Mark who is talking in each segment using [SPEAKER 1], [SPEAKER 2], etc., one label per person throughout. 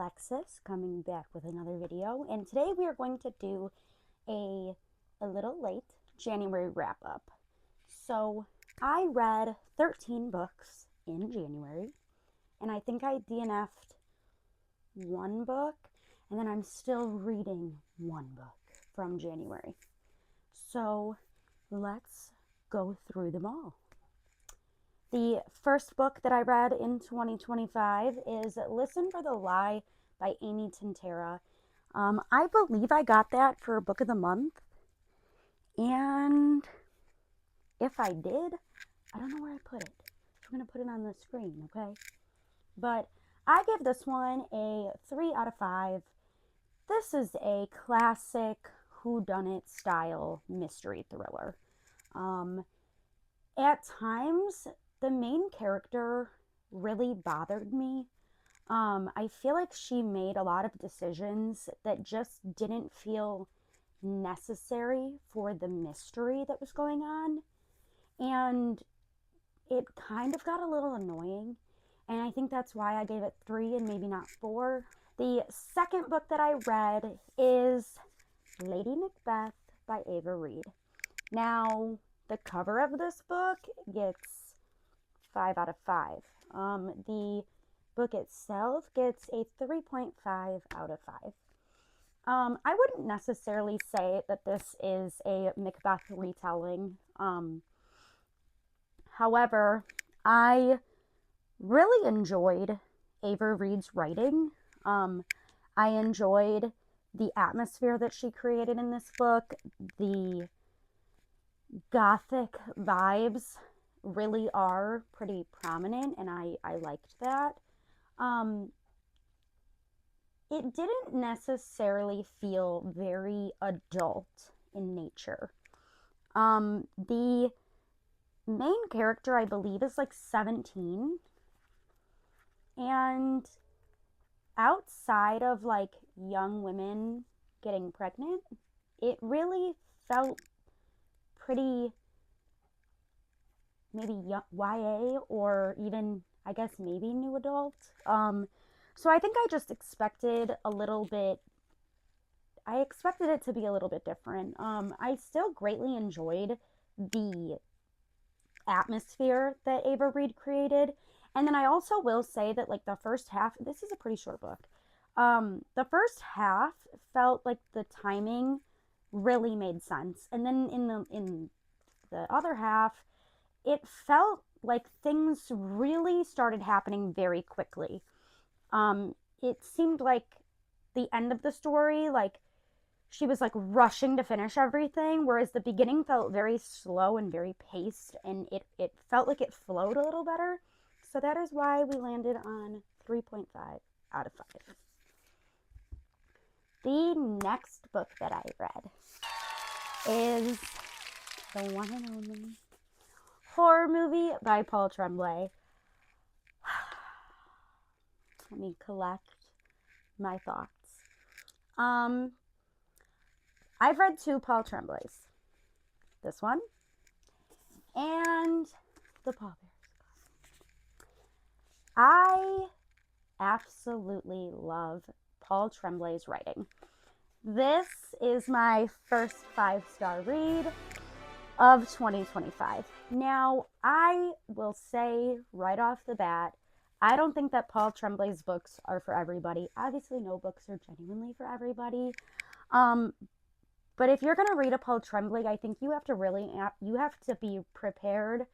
[SPEAKER 1] Alexis, coming back with another video, and today we are going to do a little late January wrap up. So I read 13 books in January, and I think I DNF'd one book, and then I'm still reading one book from January. So let's go through them all. The first book that I read in 2025 is Listen for the Lie by Amy Tintera. I believe I got that for Book of the Month. And if I did, I don't know where I put it. I'm going to put it on the screen, okay? But I give this one a 3 out of 5. This is a classic whodunit style mystery thriller. At times, the main character really bothered me. I feel like she made a lot of decisions that just didn't feel necessary for the mystery that was going on. And it kind of got a little annoying. And I think that's why I gave it 3 and maybe not 4. The second book that I read is Lady Macbeth by Ava Reid. Now, the cover of this book gets 5 out of 5. The book itself gets a 3.5 out of 5. I wouldn't necessarily say that this is a Macbeth retelling. However, I really enjoyed Ava Reid's writing. I enjoyed the atmosphere that she created in this book. The gothic vibes really are pretty prominent, and I liked that. It didn't necessarily feel very adult in nature. The main character, I believe, is like 17, and outside of like young women getting pregnant, it really felt pretty maybe YA or even, I guess, maybe new adult. So I think I just expected a little bit, I expected it to be a little bit different. I still greatly enjoyed the atmosphere that Ava Reid created. And then I also will say that like the first half, this is a pretty short book. The first half felt like the timing really made sense. And then in the other half, it felt like things really started happening very quickly. It seemed like the end of the story, like she was like rushing to finish everything, whereas the beginning felt very slow and very paced, and it felt like it flowed a little better. So that is why we landed on 3.5 out of 5. The next book that I read is the one and only horror movie by Paul Tremblay. Let me collect my thoughts. I've read 2 Paul Tremblays. This one and the Paul Bears. I absolutely love Paul Tremblay's writing. This is my first 5-star read of 2025. Now, I will say right off the bat, I don't think that Paul Tremblay's books are for everybody. Obviously, no books are genuinely for everybody. But if you're going to read a Paul Tremblay, I think you have to be prepared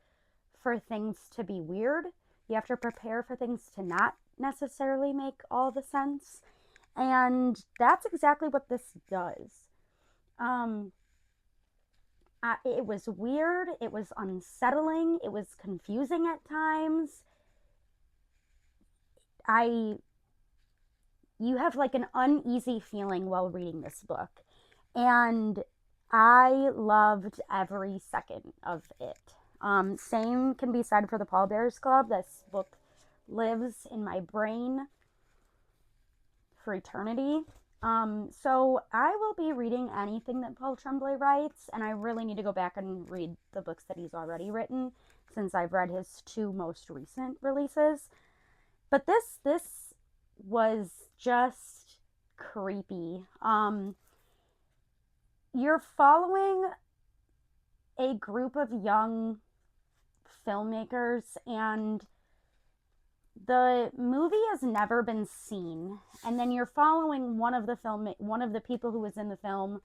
[SPEAKER 1] for things to be weird. You have to prepare for things to not necessarily make all the sense. And that's exactly what this does. It was weird. It was unsettling. It was confusing at times. You have like an uneasy feeling while reading this book. And I loved every second of it. Same can be said for the Paul Bears Club. This book lives in my brain for eternity. So I will be reading anything that Paul Tremblay writes, and I really need to go back and read the books that he's already written, since I've read his 2 most recent releases. But this was just creepy. You're following a group of young filmmakers, and the movie has never been seen, and then you're following one of the people who was in the film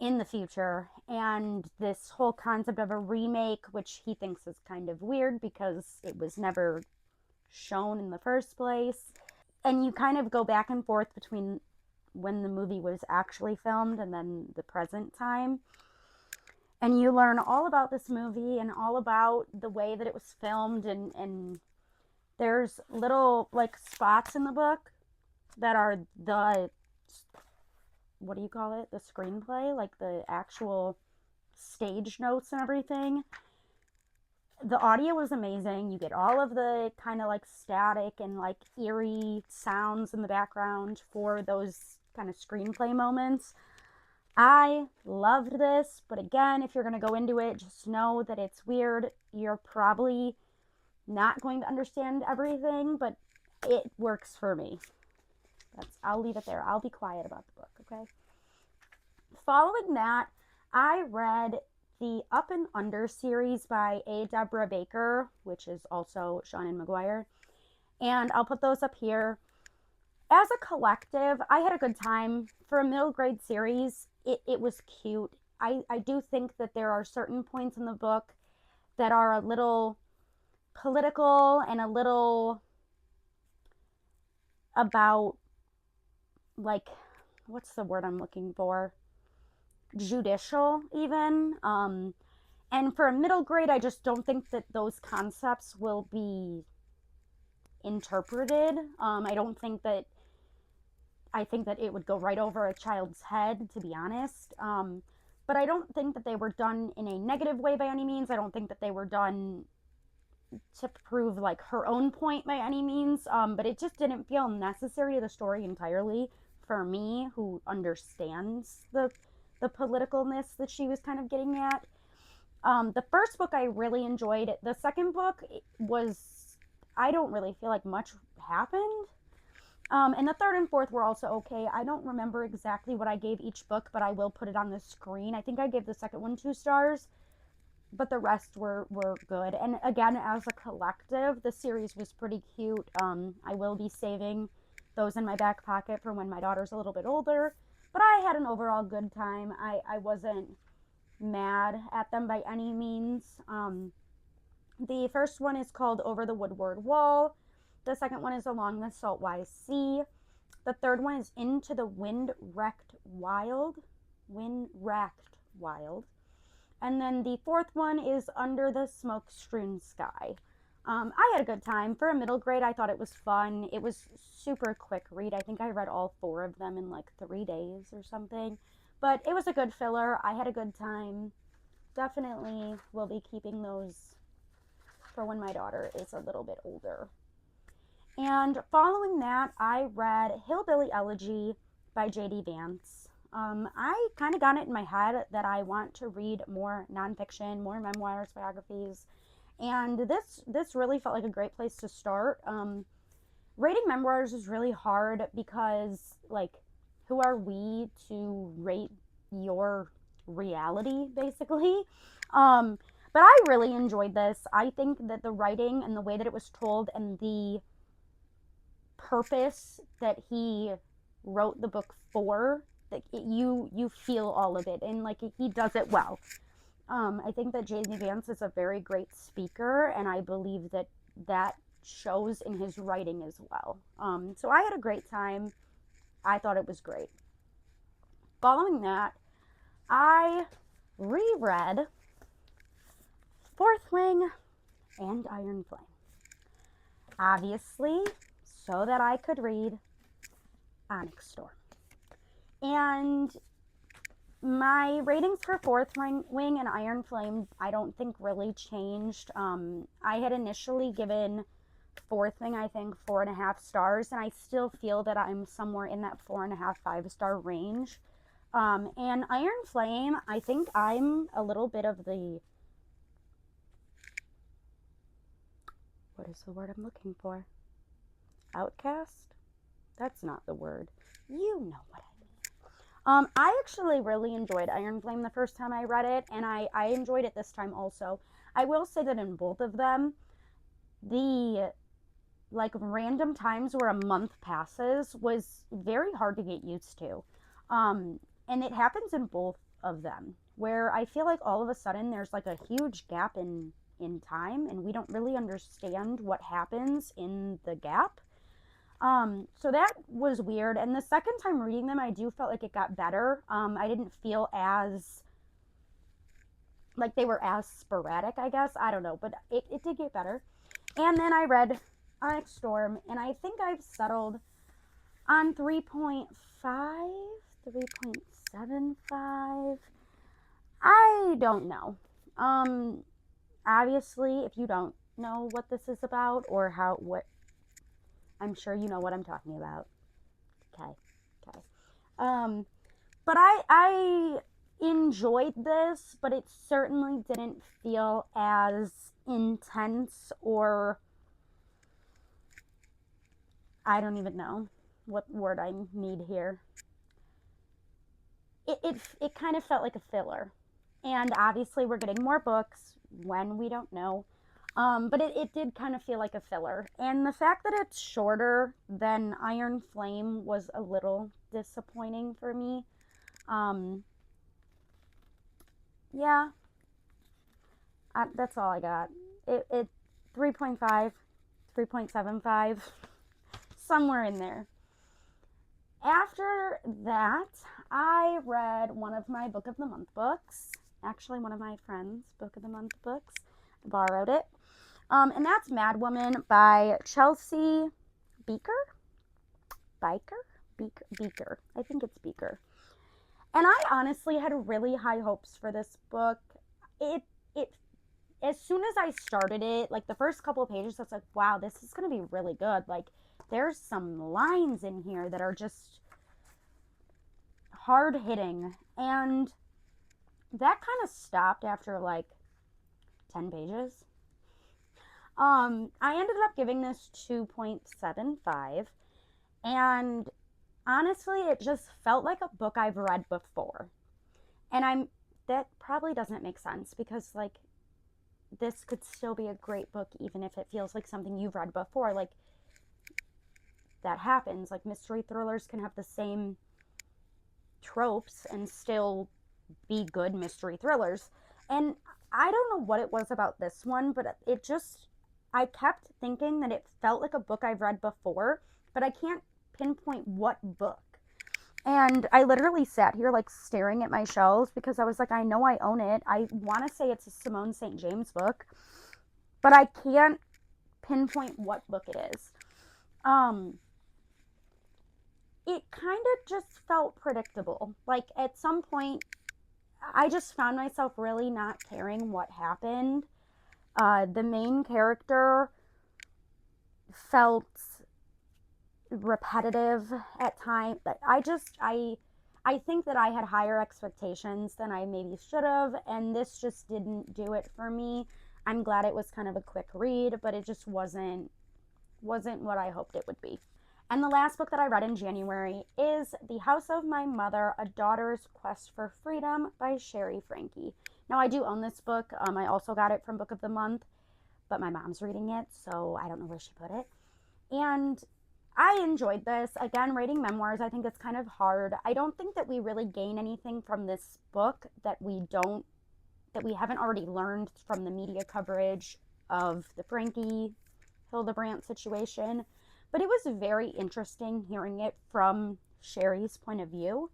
[SPEAKER 1] in the future, and this whole concept of a remake, which he thinks is kind of weird because it was never shown in the first place. And you kind of go back and forth between when the movie was actually filmed and then the present time. And you learn all about this movie and all about the way that it was filmed, and there's little like spots in the book that are the, what do you call it, the screenplay, like the actual stage notes and everything. The audio was amazing. You get all of the kind of like static and like eerie sounds in the background for those kind of screenplay moments. I loved this, but again, if you're going to go into it, just know that it's weird. You're probably not going to understand everything, but it works for me. I'll leave it there. I'll be quiet about the book, okay? Following that, I read the Up and Under series by A. Deborah Baker, which is also Seanan McGuire, and I'll put those up here. As a collective, I had a good time. For a middle grade series, it was cute. I do think that there are certain points in the book that are a little political and a little about, like, what's the word I'm looking for? Judicial, even. And for a middle grade, I just don't think that those concepts will be interpreted. I think that it would go right over a child's head, to be honest. But I don't think that they were done in a negative way by any means. I don't think that they were done to prove like her own point by any means. But it just didn't feel necessary to the story entirely for me, who understands the politicalness that she was kind of getting at. The first book I really enjoyed. The second book was, I don't really feel like much happened. And the third and fourth were also okay. I don't remember exactly what I gave each book, but I will put it on the screen. I think I gave the second one 2 stars, but the rest were good. And again, as a collective, the series was pretty cute. I will be saving those in my back pocket for when my daughter's a little bit older, but I had an overall good time. I wasn't mad at them by any means. The first one is called Over the Woodward Wall. The second one is Along the Saltwise Sea. The third one is Into the Wind-Wrecked Wild. And then the fourth one is Under the Smoke-Strewn Sky. I had a good time. For a middle grade, I thought it was fun. It was super quick read. I think I read all 4 of them in like 3 days or something. But it was a good filler. I had a good time. Definitely will be keeping those for when my daughter is a little bit older. And following that, I read Hillbilly Elegy by J.D. Vance. I kind of got it in my head that I want to read more nonfiction, more memoirs, biographies, and this really felt like a great place to start. Rating memoirs is really hard because, like, who are we to rate your reality, basically? But I really enjoyed this. I think that the writing and the way that it was told and the purpose that he wrote the book for, that you feel all of it, and like he does it well. I think that J.D. Vance is a very great speaker, and I believe that shows in his writing as well. So I had a great time. I thought it was great. Following that, I reread Fourth Wing and Iron Flame. Obviously, so that I could read Onyx Storm. And my ratings for Fourth Wing and Iron Flame, I don't think really changed. I had initially given Fourth Wing, I think, 4.5 stars, and I still feel that I'm somewhere in that 4.5, 5-star range. And Iron Flame, I think I'm a little bit of the, what is the word I'm looking for? Outcast? That's not the word. You know what I mean. I actually really enjoyed Iron Flame the first time I read it, and I enjoyed it this time also. I will say that in both of them, the like random times where a month passes was very hard to get used to. And it happens in both of them, where I feel like all of a sudden there's like a huge gap in time, and we don't really understand what happens in the gap. So that was weird. And the second time reading them, I do felt like it got better. I didn't feel as like they were as sporadic, I guess. I don't know, but it did get better. And then I read Onyx Storm, and I think I've settled on 3.5, 3.75. I don't know. Obviously, if you don't know what this is about or what, I'm sure you know what I'm talking about. Okay. Okay. But I enjoyed this, but it certainly didn't feel as intense, or I don't even know what word I need here. It kind of felt like a filler. And obviously we're getting more books when we don't know. But it did kind of feel like a filler. And the fact that it's shorter than Iron Flame was a little disappointing for me. Yeah, that's all I got. It 3.5, 3.75, somewhere in there. After that, I read one of my Book of the Month books. Actually, one of my friends' Book of the Month books. I borrowed it. And that's Madwoman by Chelsea Beaker? Beaker. I think it's Beaker. And I honestly had really high hopes for this book. It as soon as I started it, like the first couple of pages, I was like, wow, this is going to be really good. Like, there's some lines in here that are just hard hitting. And that kind of stopped after like 10 pages. I ended up giving this 2.75. And honestly, it just felt like a book I've read before. And that probably doesn't make sense, because like this could still be a great book even if it feels like something you've read before. Like, that happens. Like, mystery thrillers can have the same tropes and still be good mystery thrillers. And I don't know what it was about this one, but I kept thinking that it felt like a book I've read before, but I can't pinpoint what book. And I literally sat here like staring at my shelves, because I was like, I know I own it. I want to say it's a Simone St. James book, but I can't pinpoint what book it is. It kind of just felt predictable. Like, at some point, I just found myself really not caring what happened. The main character felt repetitive at times. I think that I had higher expectations than I maybe should have, and this just didn't do it for me. I'm glad it was kind of a quick read, but it just wasn't what I hoped it would be. And the last book that I read in January is The House of My Mother, A Daughter's Quest for Freedom by Sherry Frankie. Now, I do own this book. I also got it from Book of the Month, but my mom's reading it, so I don't know where she put it. And I enjoyed this. Again, writing memoirs, I think it's kind of hard. I don't think that we really gain anything from this book that we haven't already learned from the media coverage of the Frankie Hildebrandt situation. But it was very interesting hearing it from Sherry's point of view.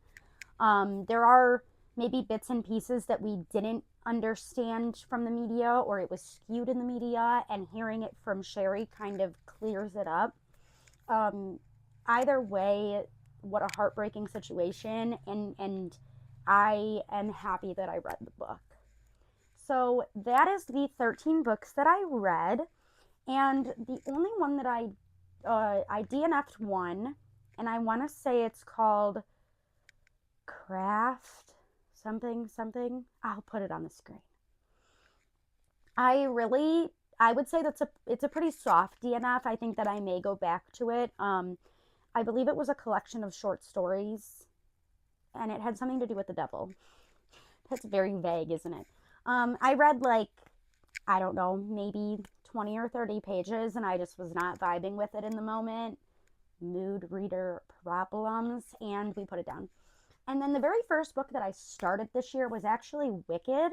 [SPEAKER 1] There are maybe bits and pieces that we didn't understand from the media, or it was skewed in the media, and hearing it from Sherry kind of clears it up. Either way, what a heartbreaking situation, and I am happy that I read the book. So that is the 13 books that I read, and the only one that I DNF'd one, and I want to say it's called Craft something. I'll put it on the screen. I would say it's a pretty soft DNF. I think that I may go back to it. I believe it was a collection of short stories, and it had something to do with the devil. That's very vague, isn't it? I read like, I don't know, maybe 20 or 30 pages, and I just was not vibing with it in the moment. Mood reader problems, and we put it down. And then the very first book that I started this year was actually Wicked,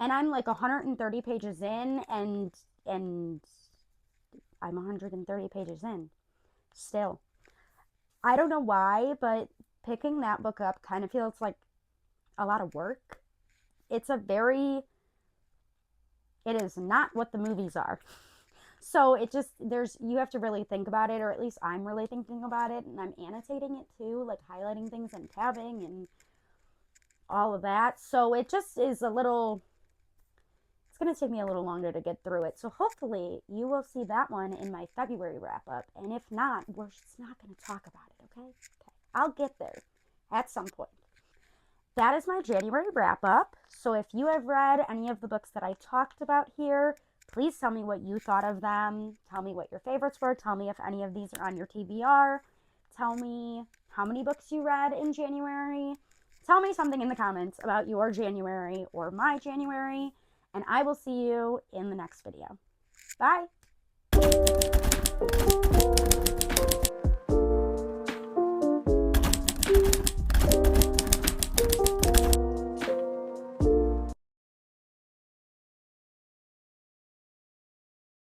[SPEAKER 1] and I'm like 130 pages in, and I'm 130 pages in still. I don't know why, but picking that book up kind of feels like a lot of work. It's a very, it is not what the movies are. So it just, you have to really think about it, or at least I'm really thinking about it, and I'm annotating it too, like highlighting things and tabbing and all of that. So it just is a little, it's going to take me a little longer to get through it. So hopefully you will see that one in my February wrap up. And if not, we're just not going to talk about it, okay? Okay. I'll get there at some point. That is my January wrap up. So if you have read any of the books that I talked about here, please tell me what you thought of them. Tell me what your favorites were. Tell me if any of these are on your TBR. Tell me how many books you read in January. Tell me something in the comments about your January or my January, and I will see you in the next video. Bye!